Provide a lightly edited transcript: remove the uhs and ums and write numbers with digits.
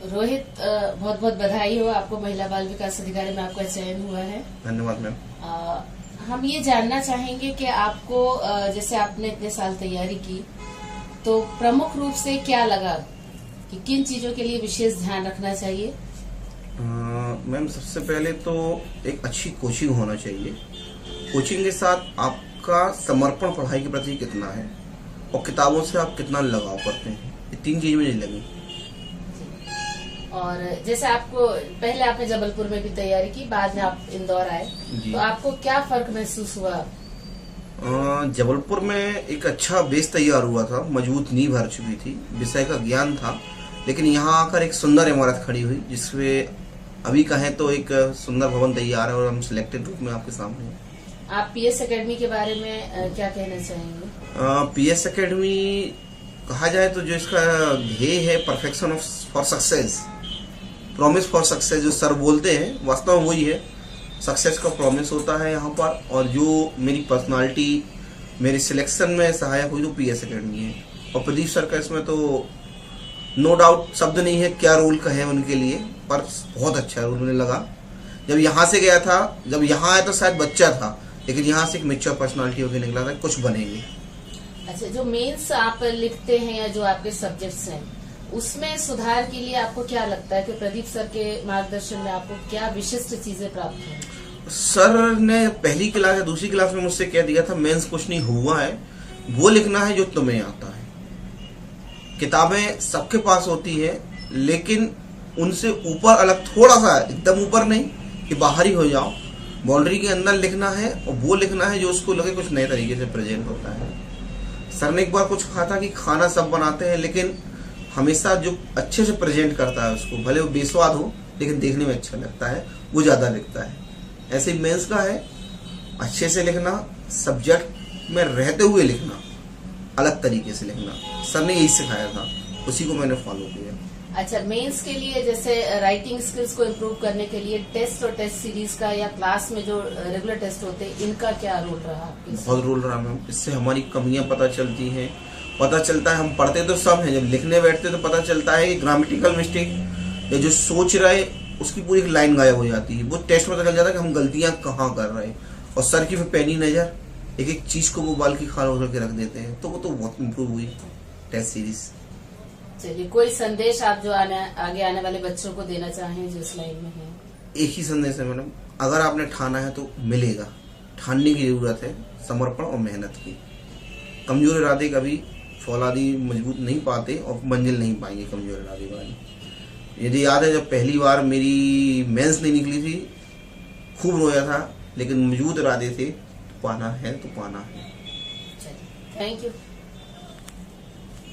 रोहित, बहुत बहुत बधाई हो आपको। महिला बाल विकास अधिकारी में आपका चयन हुआ है। धन्यवाद मैम। हम ये जानना चाहेंगे कि आपको जैसे आपने इतने साल तैयारी की, तो प्रमुख रूप से क्या लगा कि किन चीजों के लिए विशेष ध्यान रखना चाहिए? मैम, सबसे पहले तो एक अच्छी कोचिंग होना चाहिए। कोचिंग के साथ आपका समर्पण पढ़ाई के प्रति कितना है और किताबों से आप कितना लगाव करते हैं, ये 3 चीज मुझे लगी। और जैसे आपको पहले आपने जबलपुर में भी तैयारी की, बाद में आप इंदौर आए, तो आपको क्या फर्क महसूस हुआ? जबलपुर में एक अच्छा बेस तैयार हुआ था, मजबूत नींव भर चुकी थी, विषय का ज्ञान था। लेकिन यहाँ आकर एक सुंदर इमारत खड़ी हुई, जिसमें अभी कहें तो एक सुंदर भवन तैयार है और हम सिलेक्टेड रूप में आपके सामने हैं। आप पीएस एकेडमी के बारे में क्या कहना चाहेंगे? पीएस एकेडमी कहा जाए तो जो इसका ध्येय है, perfection for success, promise for success, जो सर बोलते हैं वास्तव में वही है। सक्सेस का प्रॉमिस होता है यहाँ पर, और जो मेरी पर्सनालिटी मेरी सिलेक्शन में सहायक हुई तो पीएस एकेडमी है। और प्रदीप सर का इसमें तो नो डाउट शब्द नहीं है क्या रोल का है उनके लिए, पर बहुत अच्छा रोल मुझे लगा। जब यहाँ से गया था, जब यहाँ आया तो शायद बच्चा था, लेकिन यहाँ से एक मैच्योर पर्सनालिटी होकर निकला था, कुछ बनेंगे। अच्छा, जो मेंस आप लिखते हैं या जो आपके सब्जेक्ट्स हैं, उसमें सुधार के लिए आपको क्या लगता है कि प्रदीप सर के मार्गदर्शन में आपको क्या विशिष्ट चीजें प्राप्त हुई? सर ने पहली क्लास या दूसरी क्लास में मुझसे कह दिया था, मेंस कुछ नहीं हुआ है, वो लिखना है जो तुम्हें आता है। किताबें सबके पास होती है, लेकिन उनसे ऊपर अलग, थोड़ा सा, एकदम ऊपर नहीं कि बाहर ही हो जाओ, बाउंड्री के अंदर लिखना है, और वो लिखना है जो उसको लगे कुछ नए तरीके से प्रेजेंट होता है। सर ने एक बार कुछ कहा था कि खाना सब बनाते हैं, लेकिन हमेशा जो अच्छे से प्रेजेंट करता है उसको, भले वो बेस्वाद हो लेकिन देखने में अच्छा लगता है, वो ज्यादा लिखता है। ऐसे ही मेंस का है, अच्छे से लिखना, सब्जेक्ट में रहते हुए लिखना, अलग तरीके से लिखना। सर ने यही सिखाया था, उसी को मैंने फॉलो किया। अच्छा, मेंस के लिए जैसे राइटिंग स्किल्स को इम्प्रूव करने के लिए टेस्ट और टेस्ट सीरीज का या क्लास में जो रेगुलर टेस्ट होते हैं, इनका क्या रोल रहा? बहुत रोल रहा मैम। इससे हमारी कमियां पता चलती हैं, पता चलता है, हम पढ़ते तो सब हैं, जब लिखने बैठते तो पता चलता है कि ग्रामेटिकल मिस्टेक या जो सोच रहे उसकी पूरी एक लाइन गायब हो जाती है। वो टेस्ट में पता चल जाता है कि हम गलतियां कहाँ कर रहे हैं। और सर की फिर पैनी नजर, एक एक चीज को वो बाल की खाल उधर के रख देते हैं, तो वो तो बहुत इम्प्रूव हुई टेस्ट सीरीज। चलिए, कोई संदेश आप जो आगे आने वाले बच्चों को देना चाहें जो इस लाइन में है? एक ही संदेश है मैडम, अगर आपने ठाना है तो मिलेगा। ठानने की जरूरत है, समर्पण और मेहनत की। कमजोर इरादे कभी फौलादी मजबूत नहीं पाते और मंजिल नहीं पाएंगे कमजोर इरादे वाली। यदि याद है, जब पहली बार मेरी मेंस नहीं निकली थी, खूब रोया था, लेकिन मजबूत इरादे थे, पाना है तो पाना है। Thank you.